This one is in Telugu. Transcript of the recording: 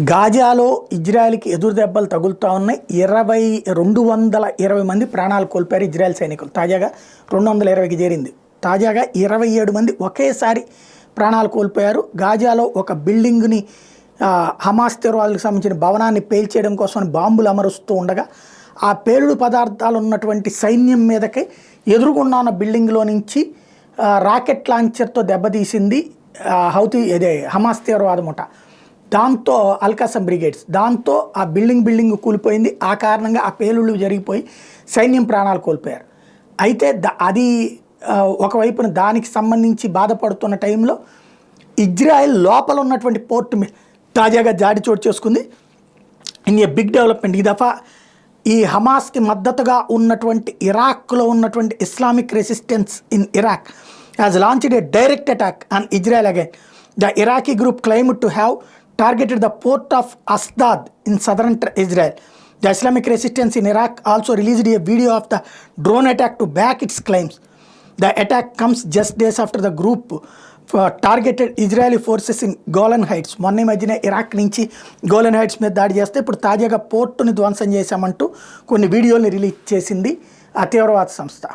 గాజాలో ఇజ్రాయెల్కి ఎదురు దెబ్బలు తగులుతూ ఉన్నాయి. 220 మంది ప్రాణాలు కోల్పోయారు ఇజ్రాయెల్ సైనికులు. తాజాగా 220కి చేరింది. తాజాగా 27 మంది ఒకేసారి ప్రాణాలు కోల్పోయారు. గాజాలో ఒక బిల్డింగ్ని హమాస్ తీవ్రవాదులకు సంబంధించిన భవనాన్ని పేల్చేయడం కోసం బాంబులు అమరుస్తూ ఉండగా ఆ పేలుడు పదార్థాలు ఉన్నటువంటి సైన్యం మీదకి ఎదురుగుండా ఉన్న బిల్డింగ్లో నుంచి రాకెట్ లాంచర్తో దెబ్బతీసింది హమాస్ తీవ్రవాద ముఠ. దాంతో అల్కాసం బ్రిగేడ్స్, దాంతో ఆ బిల్డింగ్ కూలిపోయింది. ఆ కారణంగా ఆ పేలుళ్ళు జరిగిపోయి సైన్యం ప్రాణాలు కోల్పోయారు. అయితే అది ఒకవైపున దానికి సంబంధించి బాధపడుతున్న టైంలో ఇజ్రాయెల్ లోపల ఉన్నటువంటి పోర్ట్ మీద తాజాగా జాడి చోటు చేసుకుంది. In a big development. ఈ దఫా ఈ హమాస్కి మద్దతుగా ఉన్నటువంటి ఇరాక్లో ఉన్నటువంటి Islamic resistance in Iraq has launched a direct attack on Israel again. The Iraqi group claimed to have targeted the port of Ashdod in southern Israel. The Islamic resistance in Iraq also released a video of the drone attack to back its claims. The attack comes just days after the group targeted Israeli forces in Golan Heights. మొన్న మధ్యన ఇరాక్ నుంచి గోలన్ హైట్స్ మీద దాడి చేస్తే ఇప్పుడు తాజాగా పోర్టుని ధ్వంసం చేశామంటూ కొన్ని వీడియోల్ని రిలీజ్ చేసింది ఆ తీవ్రవాద సంస్థ.